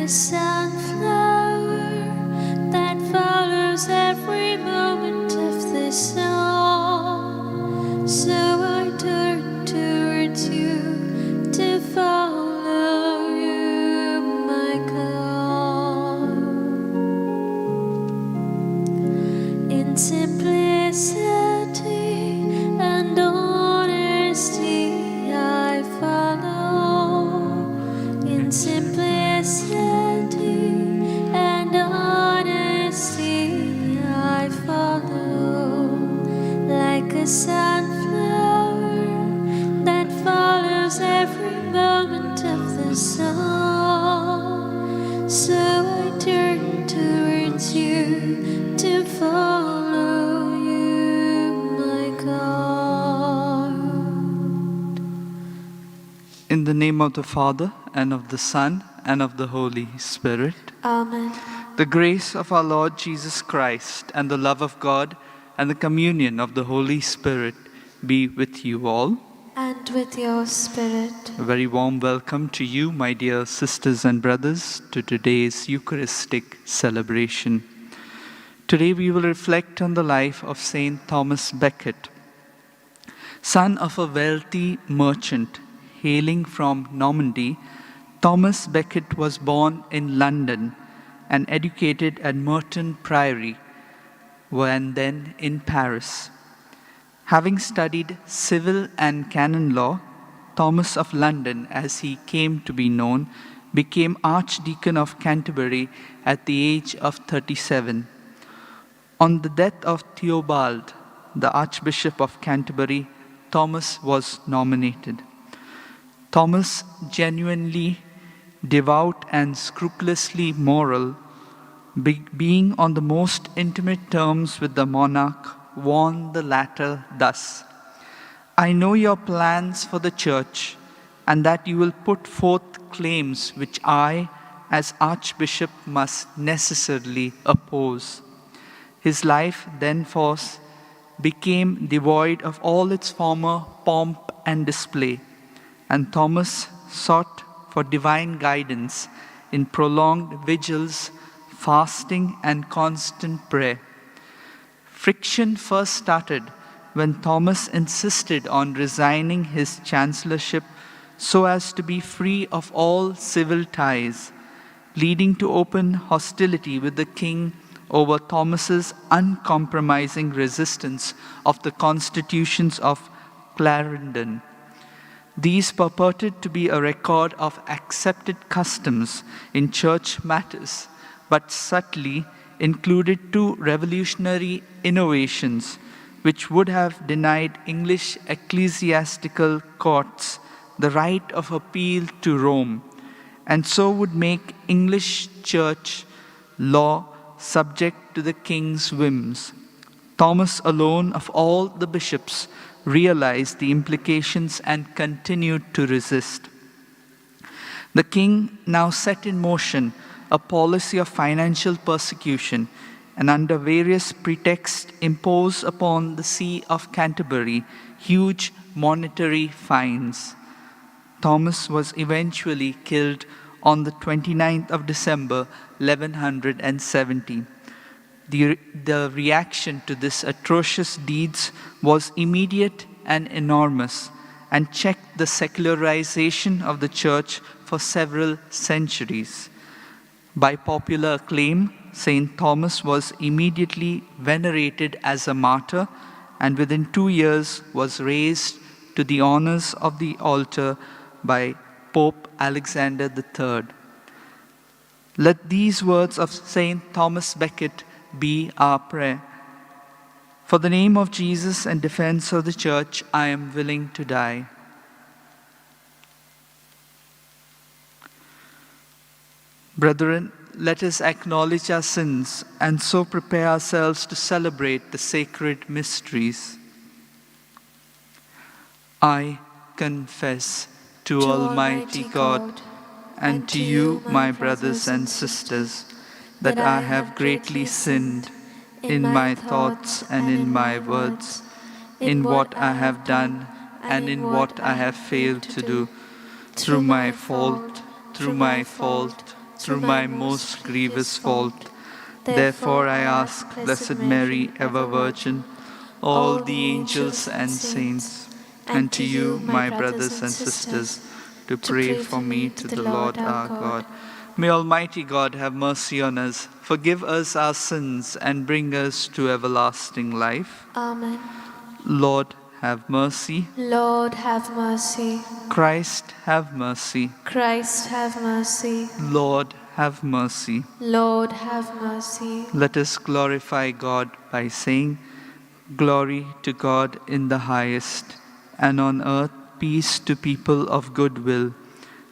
sunflower that follows every moment of the song. So I turn towards you to follow you, my God. In simplicity and honesty I follow. In simplicity and honesty I follow. Like a sunflower that follows every moment of the song. So I turn towards you to follow you, my God. In the name of the Father, and of the Son, and of the Holy Spirit. Amen. The grace of our Lord Jesus Christ, and the love of God, and the communion of the Holy Spirit be with you all. And with your spirit. A very warm welcome to you, my dear sisters and brothers, to today's Eucharistic celebration. Today we will reflect on the life of Saint Thomas Becket. Son of a wealthy merchant hailing from Normandy, Thomas Becket was born in London and educated at Merton Priory, and then in Paris. Having studied civil and canon law, Thomas of London, as he came to be known, became Archdeacon of Canterbury at the age of 37. On the death of Theobald, the Archbishop of Canterbury, Thomas was nominated. Thomas, genuinely devout and scrupulously moral, being on the most intimate terms with the monarch, warned the latter thus: I know your plans for the church, and that you will put forth claims which I, as Archbishop, must necessarily oppose. His life, thenceforth, became devoid of all its former pomp and display, and Thomas sought for divine guidance in prolonged vigils, fasting, and constant prayer. Friction first started when Thomas insisted on resigning his chancellorship so as to be free of all civil ties, leading to open hostility with the king over Thomas's uncompromising resistance of the constitutions of Clarendon. These purported to be a record of accepted customs in church matters, but subtly included two revolutionary innovations which would have denied English ecclesiastical courts the right of appeal to Rome, and so would make English church law subject to the king's whims. Thomas alone of all the bishops realized the implications and continued to resist. The king now set in motion a policy of financial persecution and under various pretexts imposed upon the See of Canterbury huge monetary fines. Thomas was eventually killed on the 29th of December, 1170. The reaction to this atrocious deeds was immediate and enormous, and checked the secularization of the church for several centuries. By popular acclaim, Saint Thomas was immediately venerated as a martyr, and within 2 years was raised to the honors of the altar by Pope Alexander III. Let these words of Saint Thomas Becket be our prayer. For the name of Jesus and defense of the church, I am willing to die. Brethren, let us acknowledge our sins and so prepare ourselves to celebrate the sacred mysteries. I confess to Almighty God and to you, my brothers and sisters, that I have greatly sinned in my thoughts and in my words, in what I have done and in what I have failed to do, through my fault, through my most grievous fault. Therefore I ask Blessed Mary, ever Virgin, all the angels and saints, and to you, my brothers and sisters, to pray for me to the Lord our God. May Almighty God have mercy on us, forgive us our sins, and bring us to everlasting life. Amen. Lord, have mercy. Lord, have mercy. Christ, have mercy. Christ, have mercy. Lord, have mercy. Lord, have mercy. Let us glorify God by saying, Glory to God in the highest, and on earth peace to people of good will.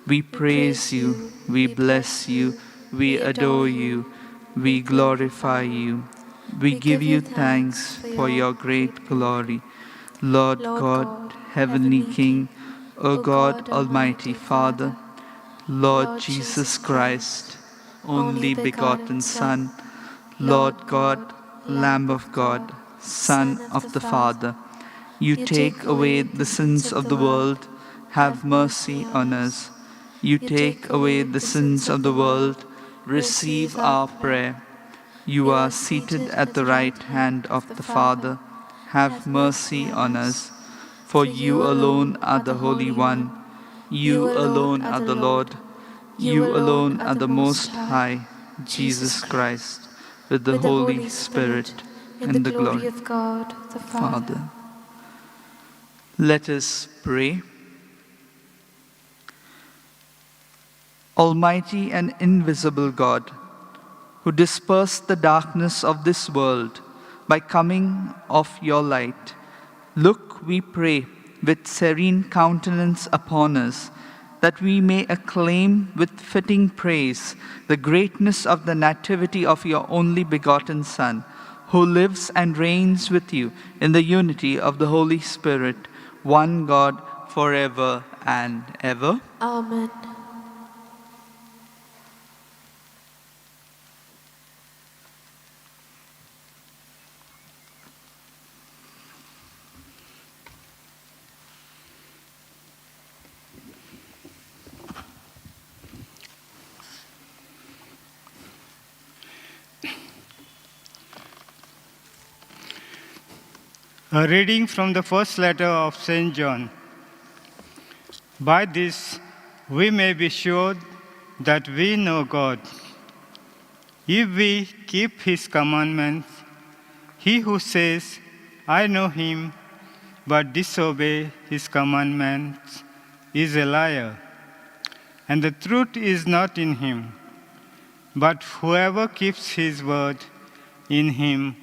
We praise you, we bless you, we adore you, we glorify you. We give you thanks for your great glory. Lord God, Heavenly King, O God, Almighty Father, Lord Jesus Christ, only begotten Son, Lord God, Lamb of God, Son of the Father, you take away the sins of the world, have mercy on us. You take away the sins of the world, receive our prayer. You are seated at the right hand of the Father, have mercy on us. For you alone are the Holy One, you alone are the Lord, you alone are the Most High, Jesus Christ, with the Holy Spirit, in the glory of God the Father. Father. Let us pray. Almighty and invisible God, who dispersed the darkness of this world by coming of your light, look, we pray, with serene countenance upon us, that we may acclaim with fitting praise the greatness of the nativity of your only begotten Son, who lives and reigns with you in the unity of the Holy Spirit, one God, forever and ever. Amen. A reading from the first letter of St. John. By this, we may be sure that we know God. If we keep his commandments, he who says, I know him, but disobey his commandments, is a liar, and the truth is not in him. But whoever keeps his word, in him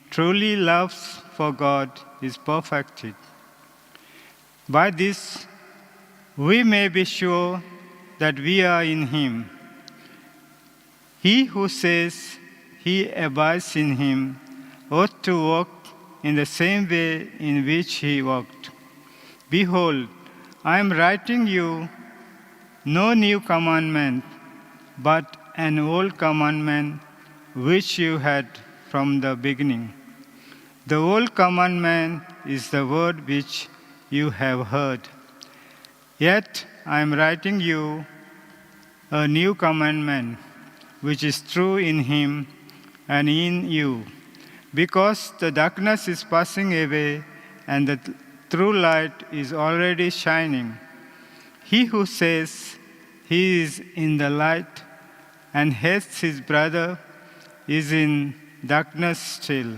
truly loves for God is perfected. By this, we may be sure that we are in him. He who says he abides in him ought to walk in the same way in which he walked. Behold, I am writing you no new commandment, but an old commandment which you had from the beginning. The old commandment is the word which you have heard. Yet I am writing you a new commandment, which is true in him and in you, because the darkness is passing away and the true light is already shining. He who says he is in the light and hates his brother is in darkness still.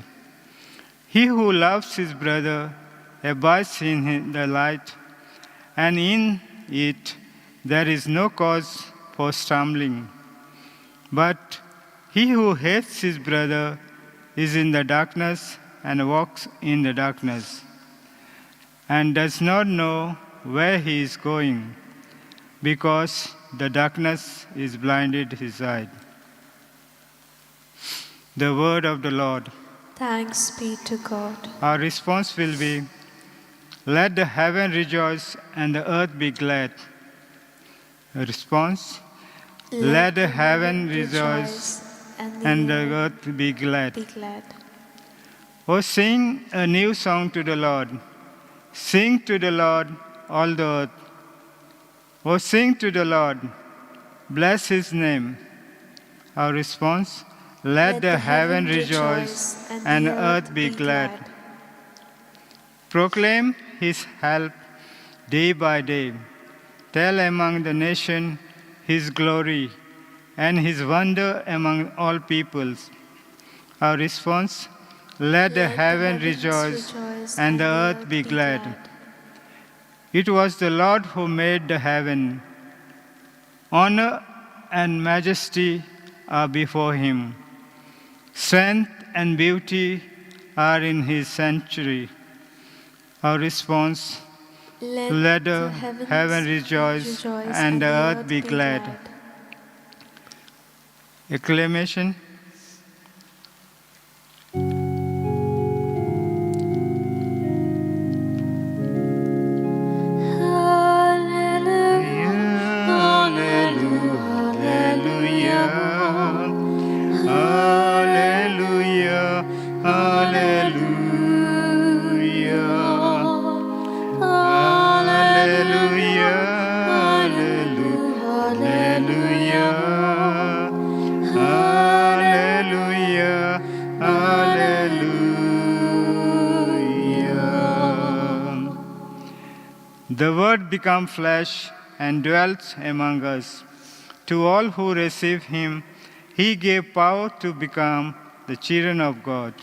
He who loves his brother abides in the light, and in it there is no cause for stumbling. But he who hates his brother is in the darkness and walks in the darkness, and does not know where he is going, because the darkness is blinded his eyes. The word of the Lord. Thanks be to God. Our response will be, let the heaven rejoice and the earth be glad. A response, let the heaven rejoice and the earth be glad. Be glad. Oh, sing a new song to the Lord. Sing to the Lord, all the earth. Oh, sing to the Lord. Bless his name. Our response, let the heaven rejoice and earth be glad. Proclaim his help day by day. Tell among the nation his glory and his wonder among all peoples. Our response, let the heaven rejoice and the earth be glad. It was the Lord who made the heaven. Honor and majesty are before him. Strength and beauty are in his sanctuary. Our response, let the heaven rejoice and the earth be glad. Acclamation. The Word became flesh and dwelt among us. To all who receive him, he gave power to become the children of God.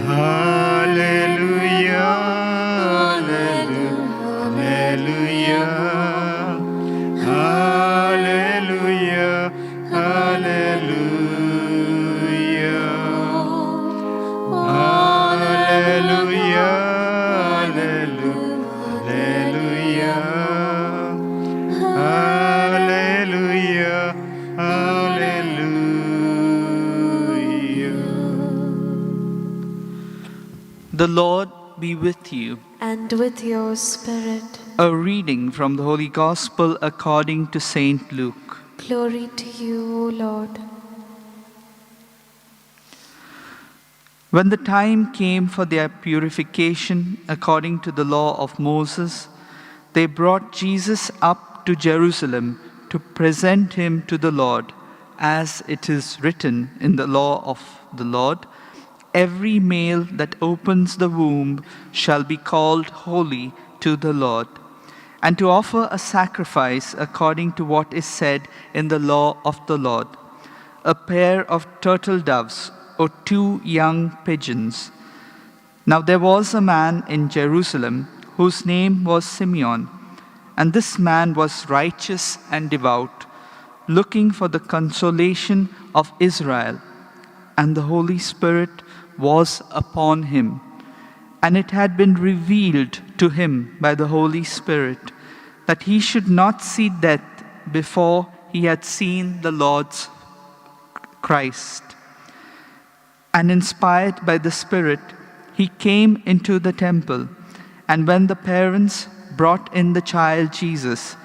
Hallelujah, hallelujah, hallelujah, hallelujah. The Lord be with you. And with your spirit. A reading from the Holy Gospel according to Saint Luke. Glory to you, O Lord. When the time came for their purification according to the law of Moses, they brought Jesus up to Jerusalem to present him to the Lord, as it is written in the law of the Lord, every male that opens the womb shall be called holy to the Lord, and to offer a sacrifice according to what is said in the law of the Lord, a pair of turtle doves or 2 young pigeons. Now there was a man in Jerusalem whose name was Simeon, and this man was righteous and devout, looking for the consolation of Israel, and the Holy Spirit was upon him, and it had been revealed to him by the Holy Spirit that he should not see death before he had seen the Lord's Christ. And inspired by the Spirit, he came into the temple, and when the parents brought in the child Jesus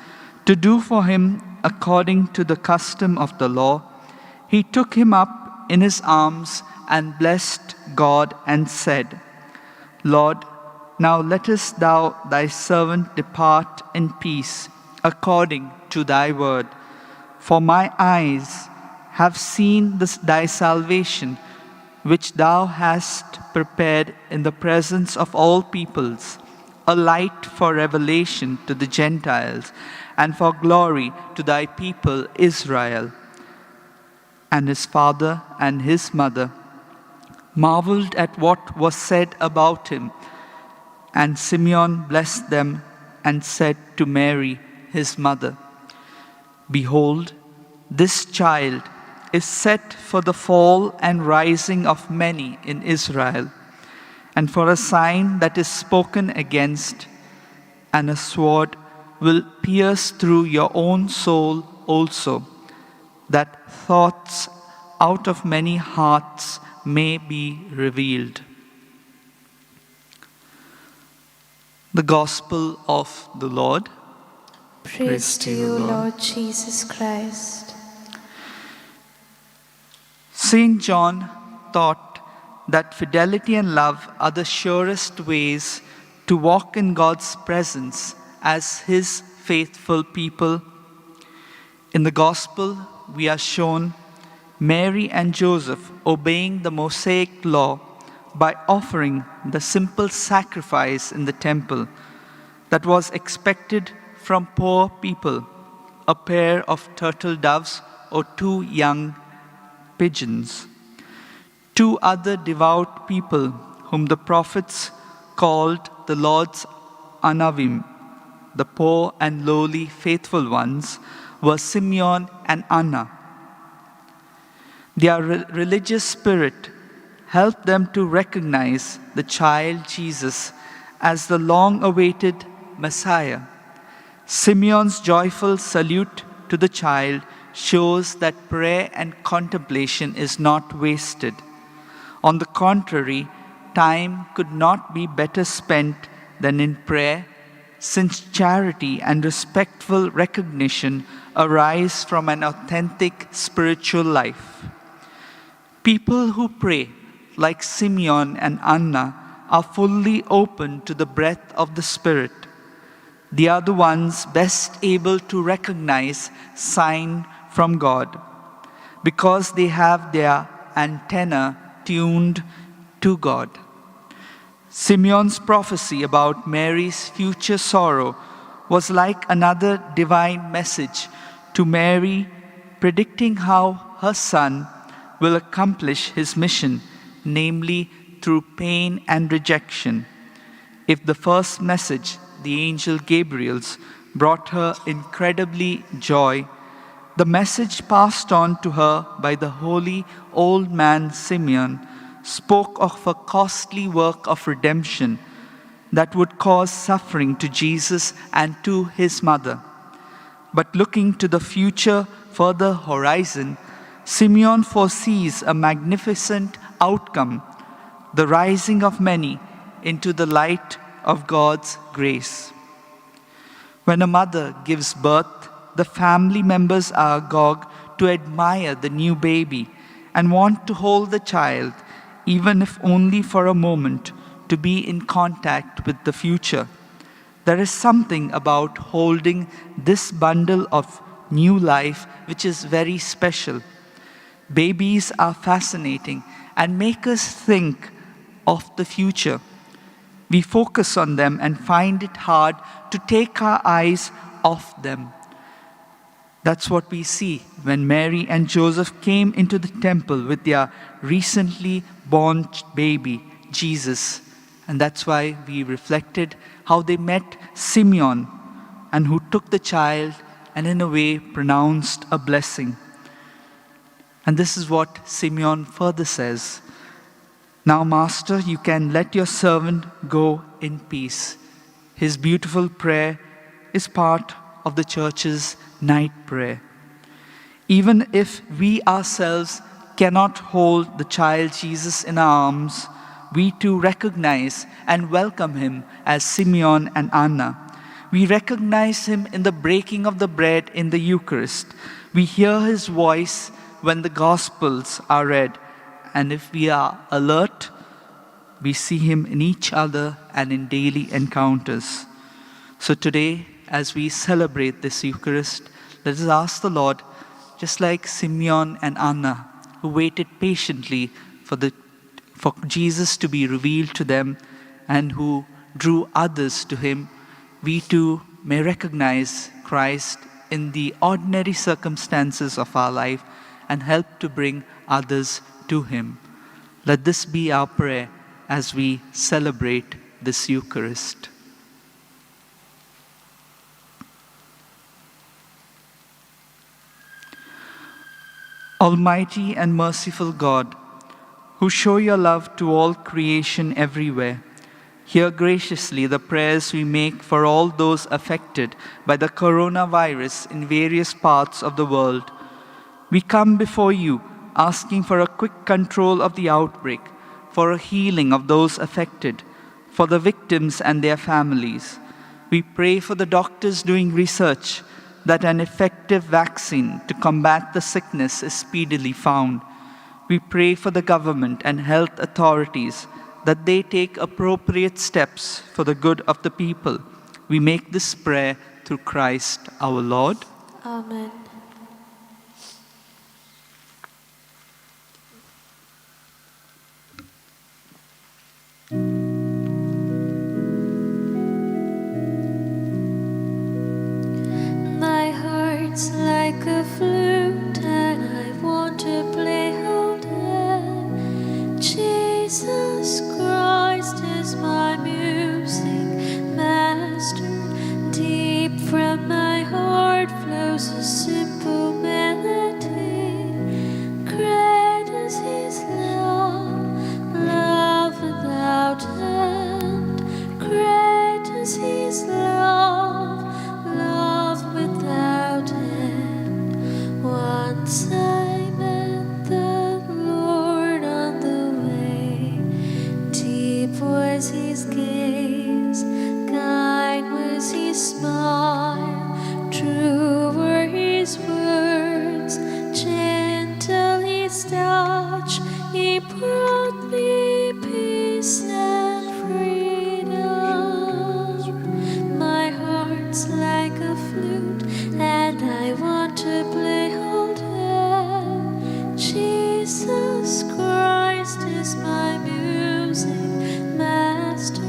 to do for him according to the custom of the law, he took him up in his arms and blessed God and said, Lord, now lettest thou thy servant depart in peace, according to thy word. For my eyes have seen thy salvation, which thou hast prepared in the presence of all peoples, a light for revelation to the Gentiles, and for glory to thy people Israel. And his father and his mother marveled at what was said about him. And Simeon blessed them and said to Mary, his mother, Behold, this child is set for the fall and rising of many in Israel, and for a sign that is spoken against, and a sword will pierce through your own soul also, that thoughts out of many hearts may be revealed. The Gospel of the Lord. Praise to you, Lord Jesus Christ. St. John taught that fidelity and love are the surest ways to walk in God's presence as his faithful people. In the Gospel, we are shown Mary and Joseph obeying the Mosaic law by offering the simple sacrifice in the temple that was expected from poor people, a pair of turtle doves or 2 young pigeons. 2 other devout people whom the prophets called the Lord's Anavim, the poor and lowly faithful ones, were Simeon and Anna. Their religious spirit helped them to recognize the child Jesus as the long-awaited Messiah. Simeon's joyful salute to the child shows that prayer and contemplation is not wasted. On the contrary, time could not be better spent than in prayer, since charity and respectful recognition arise from an authentic spiritual life. People who pray, like Simeon and Anna, are fully open to the breath of the Spirit. They are the ones best able to recognize sign from God, because they have their antenna tuned to God. Simeon's prophecy about Mary's future sorrow was like another divine message to Mary, predicting how her son will accomplish his mission, namely through pain and rejection. If the first message, the angel Gabriel's, brought her incredibly joy, the message passed on to her by the holy old man Simeon spoke of a costly work of redemption that would cause suffering to Jesus and to his mother. But looking to the future further horizon, Simeon foresees a magnificent outcome, the rising of many into the light of God's grace. When a mother gives birth, the family members are agog to admire the new baby and want to hold the child, even if only for a moment, to be in contact with the future. There is something about holding this bundle of new life which is very special. Babies are fascinating and make us think of the future. We focus on them and find it hard to take our eyes off them. That's what we see when Mary and Joseph came into the temple with their recently born baby, Jesus. And that's why we reflected how they met Simeon, and who took the child and in a way pronounced a blessing. And this is what Simeon further says: "Now, Master, you can let your servant go in peace." His beautiful prayer is part of the church's night prayer. Even if we ourselves cannot hold the child Jesus in our arms, we too recognize and welcome him as Simeon and Anna. We recognize him in the breaking of the bread in the Eucharist. We hear his voice when the Gospels are read. And if we are alert, we see him in each other and in daily encounters. So today, as we celebrate this Eucharist, let us ask the Lord, just like Simeon and Anna, who waited patiently for Jesus to be revealed to them and who drew others to him, we too may recognize Christ in the ordinary circumstances of our life and help to bring others to him. Let this be our prayer as we celebrate this Eucharist. Almighty and merciful God, who show your love to all creation everywhere, hear graciously the prayers we make for all those affected by the coronavirus in various parts of the world. We come before you asking for a quick control of the outbreak, for a healing of those affected, for the victims and their families. We pray for the doctors doing research that an effective vaccine to combat the sickness is speedily found. We pray for the government and health authorities that they take appropriate steps for the good of the people, We make this prayer through Christ our Lord. Amen. My heart's like a flute and I want to play hold it. Jesus Christ is my music master. Deep from my heart flows a simple melody. Great is His love, love without end. Great is His love, love without end. Once I met the Lord on the way. Deep was His gaze, kind was His smile, true were His words, gentle His touch. He brought me peace and freedom. My heart's like a flute, and I want to play hold it. Jesus Christ is my music master.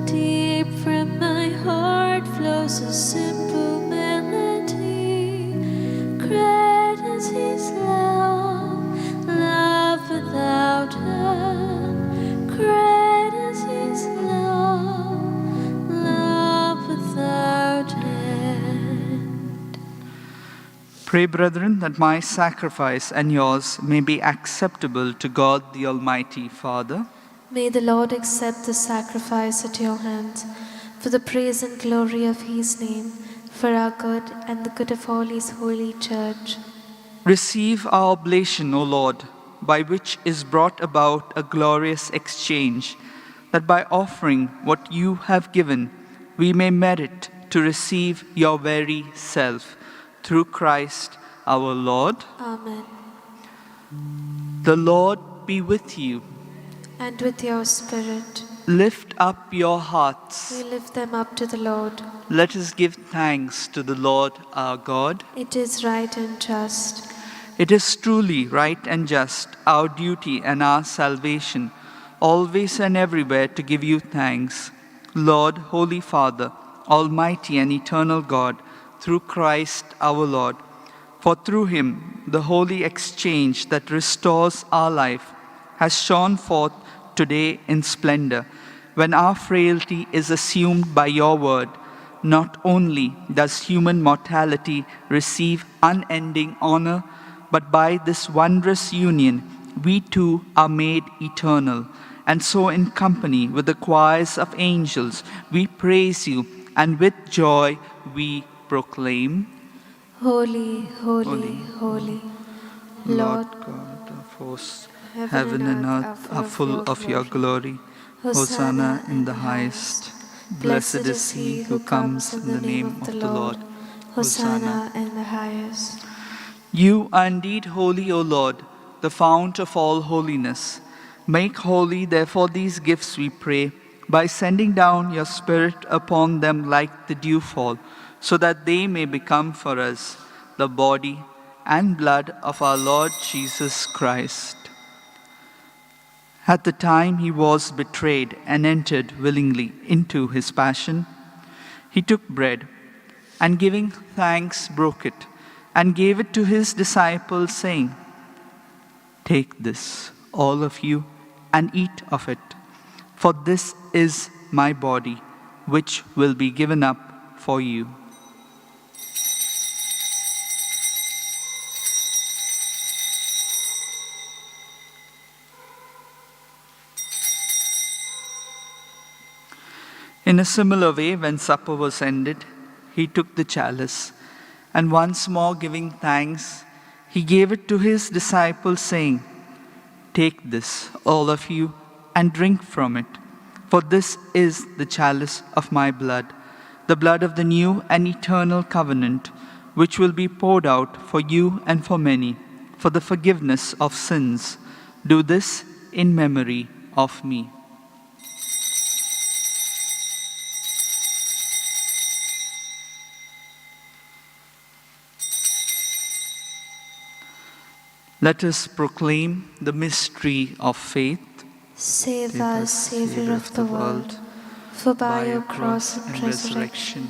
Deep from my heart flows a simple melody. Great is His love, love without end. Great is His love, love without end. Pray, brethren, that my sacrifice and yours may be acceptable to God the Almighty Father. May the Lord accept the sacrifice at your hands for the praise and glory of His name, for our good and the good of all His holy church. Receive our oblation, O Lord, by which is brought about a glorious exchange, that by offering what you have given, we may merit to receive your very self, through Christ our Lord. Amen. The Lord be with you. And with your spirit, Lift up your hearts. we lift them up to the Lord. Let us give thanks to the Lord our God. It is right and just. It is truly right and just, our duty and our salvation, always and everywhere to give you thanks, Lord, Holy Father, Almighty and eternal God, through Christ our Lord. For through Him the holy exchange that restores our life has shone forth today in splendor, when our frailty is assumed by your word. Not only does human mortality receive unending honor, but by this wondrous union we too are made eternal. And so in company with the choirs of angels we praise you, and with joy we proclaim, Holy, holy, Holy, holy, Lord Lord, God of hosts, heaven and earth are full of your glory. Hosanna in the highest. Blessed is he who comes in the name of the Lord. Hosanna in the highest. You are indeed holy, O Lord, the fount of all holiness. Make holy, therefore, these gifts, we pray, by sending down your Spirit upon them like the dewfall, so that they may become for us the body and blood of our Lord Jesus Christ. At the time he was betrayed and entered willingly into his passion, he took bread, and giving thanks broke it, and gave it to his disciples, saying, "Take this, all of you, and eat of it, for this is my body, which will be given up for you." In a similar way, when supper was ended, he took the chalice, and once more giving thanks, he gave it to his disciples, saying, "Take this, all of you, and drink from it, for this is the chalice of my blood, the blood of the new and eternal covenant, which will be poured out for you and for many, for the forgiveness of sins. Do this in memory of me." Let us proclaim the mystery of faith. Save us, Saviour of the world, for by your cross and resurrection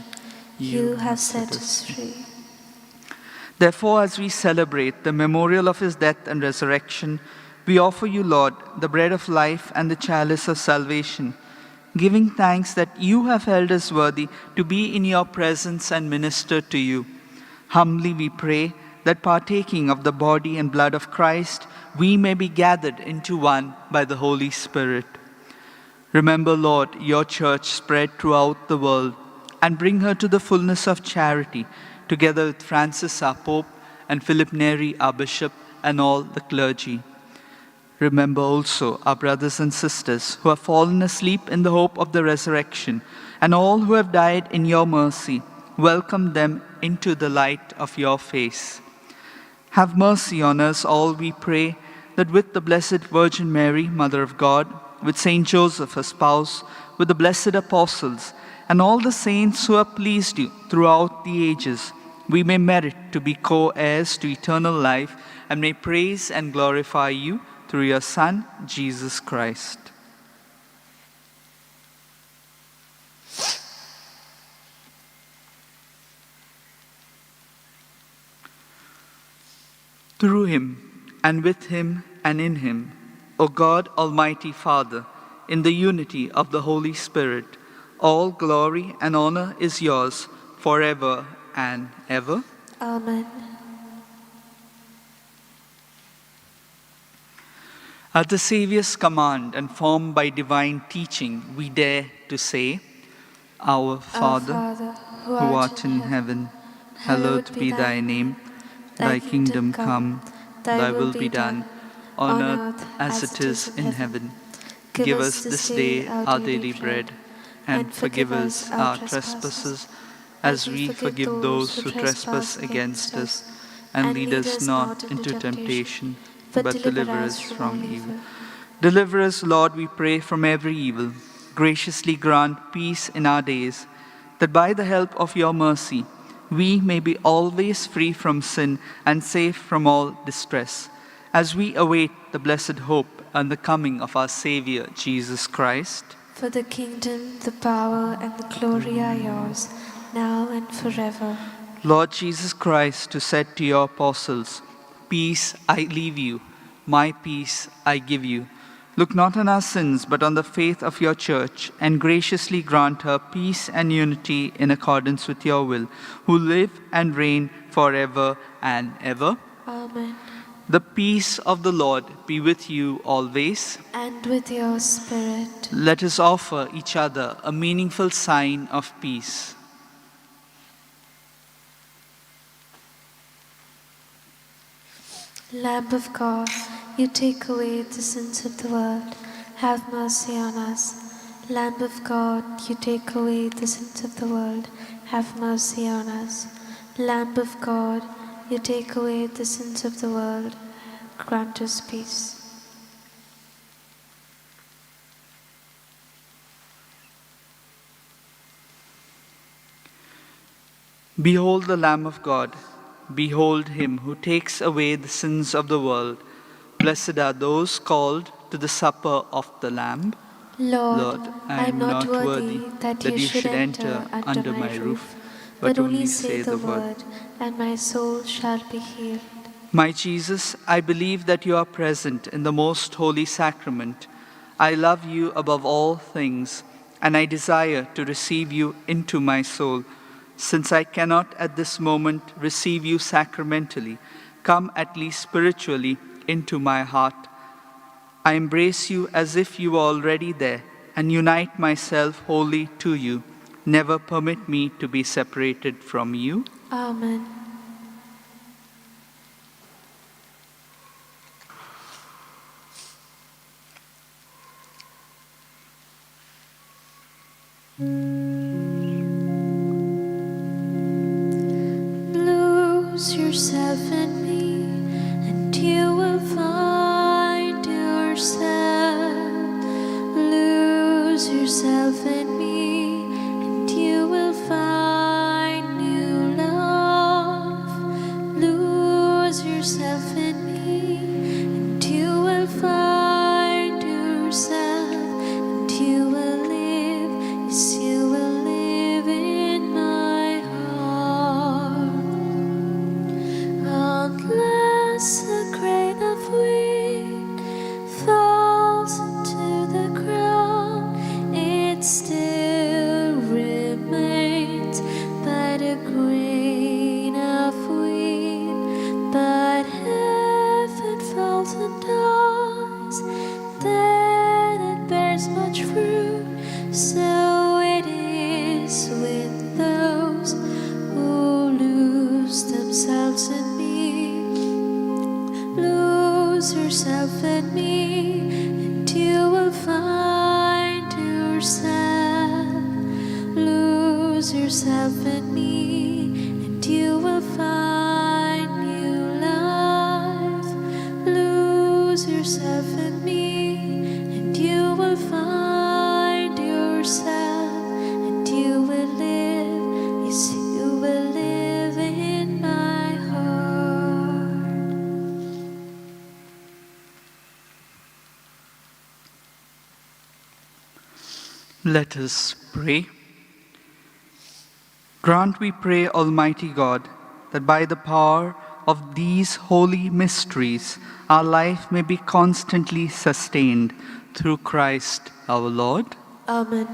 you have set us free. Therefore, as we celebrate the memorial of his death and resurrection, we offer you, Lord, the bread of life and the chalice of salvation, giving thanks that you have held us worthy to be in your presence and minister to you. Humbly we pray that partaking of the body and blood of Christ, we may be gathered into one by the Holy Spirit. Remember, Lord, your church spread throughout the world, and bring her to the fullness of charity, together with Francis our Pope and Philip Neri our Bishop and all the clergy. Remember also our brothers and sisters who have fallen asleep in the hope of the resurrection, and all who have died in your mercy. Welcome them into the light of your face. Have mercy on us all, we pray, that with the Blessed Virgin Mary, Mother of God, with Saint Joseph, her spouse, with the blessed apostles, and all the saints who have pleased you throughout the ages, we may merit to be co-heirs to eternal life, and may praise and glorify you through your Son, Jesus Christ. Through him, and with him, and in him, O God, Almighty Father, in the unity of the Holy Spirit, all glory and honor is yours forever and ever. Amen. At the Saviour's command and formed by divine teaching, we dare to say, Our Father, who who art in heaven, hallowed be thy name. Thy kingdom come, thy will be done, on earth as it is in heaven. Give us this day our daily bread, and forgive us our trespasses, as we forgive those who trespass against us. And lead us not into temptation, but deliver us from evil. Deliver us, Lord, we pray, from every evil. Graciously grant peace in our days, that by the help of your mercy, we may be always free from sin and safe from all distress, as we await the blessed hope and the coming of our Savior, Jesus Christ. For the kingdom, the power, and the glory are yours, now and forever. Lord Jesus Christ, who said to your apostles, Peace I leave you, my peace I give you. Look not on our sins, but on the faith of your church, and graciously grant her peace and unity in accordance with your will, who live and reign forever and ever. Amen. The peace of the Lord be with you always. And with your spirit. Let us offer each other a meaningful sign of peace. Lamb of God, you take away the sins of the world. Have mercy on us. Lamb of God, you take away the sins of the world. Have mercy on us. Lamb of God, you take away the sins of the world. Grant us peace. Behold the Lamb of God. Behold him who takes away the sins of the world. Blessed are those called to the supper of the Lamb. Lord, I am not worthy that you should enter under my roof, but only say the word, and my soul shall be healed. My Jesus, I believe that you are present in the most holy sacrament. I love you above all things, and I desire to receive you into my soul. Since I cannot at this moment receive you sacramentally, come at least spiritually into my heart. I embrace you as if you were already there, and unite myself wholly to you. Never permit me to be separated from you. Amen. Lose yourself in me, and you will find yourself. Lose yourself in me, and you will find new love. Lose yourself in me, bears much fruit, so it is with those who lose themselves in me. Lose yourself in me, and you will find yourself. Lose yourself in me, and you will find new life. Lose yourself in me, and you will find yourself, and you will live. Yes, you will live in my heart. Let us pray. Grant, we pray, Almighty God, that by the power of these holy mysteries, our life may be constantly sustained through Christ our Lord. Amen.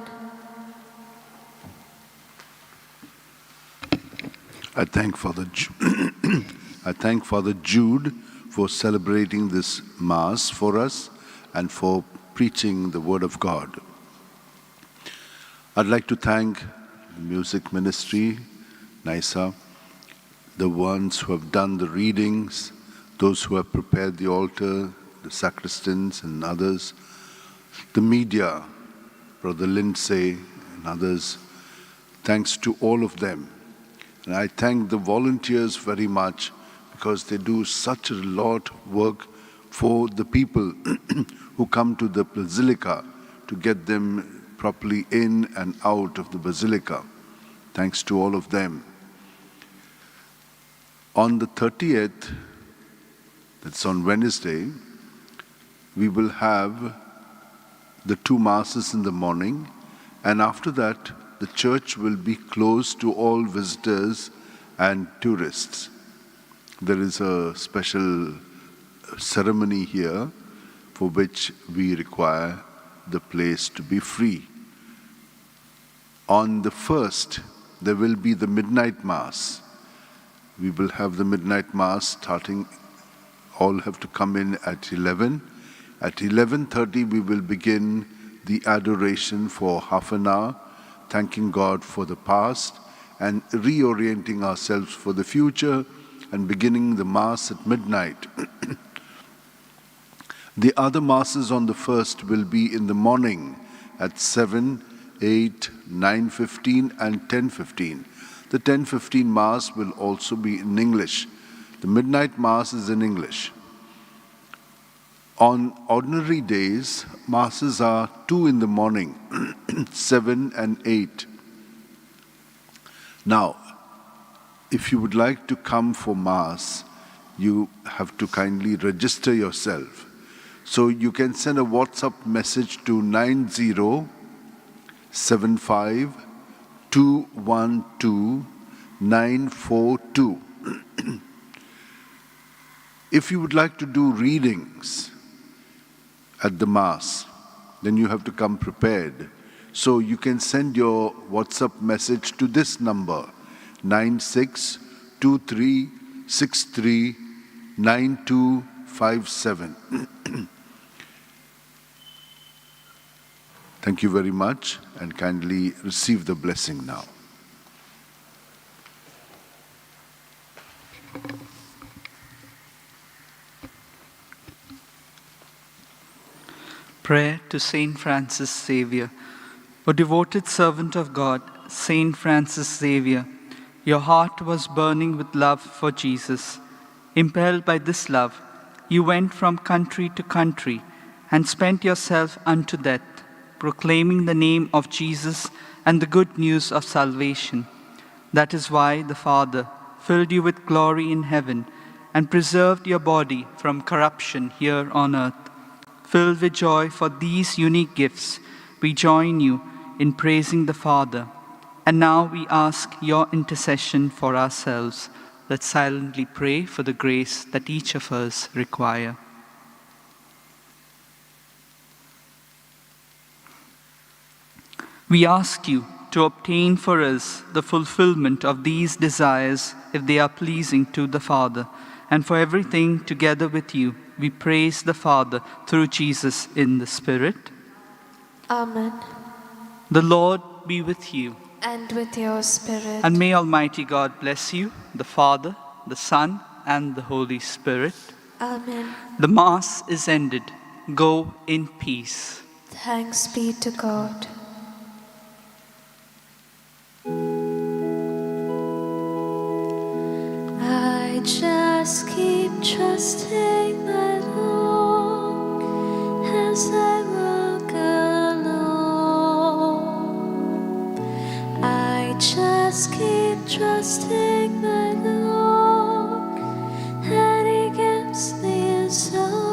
I thank Father Jude for celebrating this Mass for us and for preaching the Word of God. I'd like to thank the music ministry, NISA, the ones who have done the readings, those who have prepared the altar, the sacristans and others, the media, Brother Lindsay and others. Thanks to all of them. And I thank the volunteers very much because they do such a lot of work for the people who come to the Basilica to get them properly in and out of the Basilica. Thanks to all of them. On the 30th, that's on Wednesday, we will have the 2 Masses in the morning, and after that, the church will be closed to all visitors and tourists. There is a special ceremony here for which we require the place to be free. On the 1st, there will be the midnight Mass. We will have the midnight Mass starting, all have to come in at 11. At 11:30, we will begin the adoration for half an hour, thanking God for the past and reorienting ourselves for the future and beginning the Mass at midnight. The other Masses on the 1st will be in the morning at 7, 8, 9:15 and 10:15. The 10:15 Mass will also be in English. The midnight Mass is in English. On ordinary days, Masses are 2 in the morning, 7 and 8. Now, if you would like to come for Mass, you have to kindly register yourself. So you can send a WhatsApp message to 9075-212-942. If you would like to do readings at the Mass, then you have to come prepared. So you can send your WhatsApp message to this number, 9623639257. Thank you very much, and kindly receive the blessing now. Prayer to Saint Francis Xavier. O devoted servant of God, Saint Francis Xavier, your heart was burning with love for Jesus. Impelled by this love, you went from country to country and spent yourself unto death, proclaiming the name of Jesus and the good news of salvation. That is why the Father filled you with glory in heaven and preserved your body from corruption here on earth. Filled with joy for these unique gifts, we join you in praising the Father. And now we ask your intercession for ourselves. Let's silently pray for the grace that each of us require. We ask you to obtain for us the fulfillment of these desires if they are pleasing to the Father, and for everything together with you, we praise the Father through Jesus in the Spirit. Amen. The Lord be with you. And with your spirit. And may Almighty God bless you, the Father, the Son, and the Holy Spirit. Amen. The Mass is ended. Go in peace. Thanks be to God. I just keep trusting my Lord as I walk alone. I just keep trusting my Lord, and He gives me a song.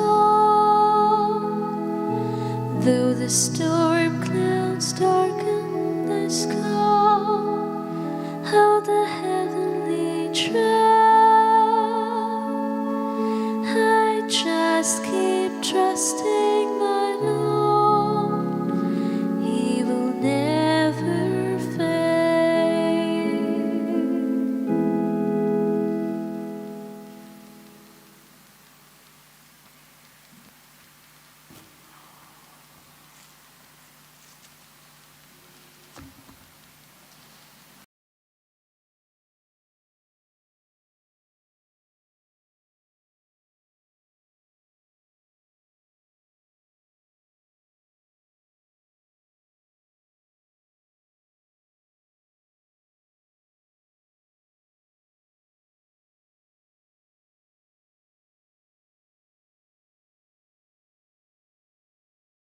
Though the storm clouds darken the sky,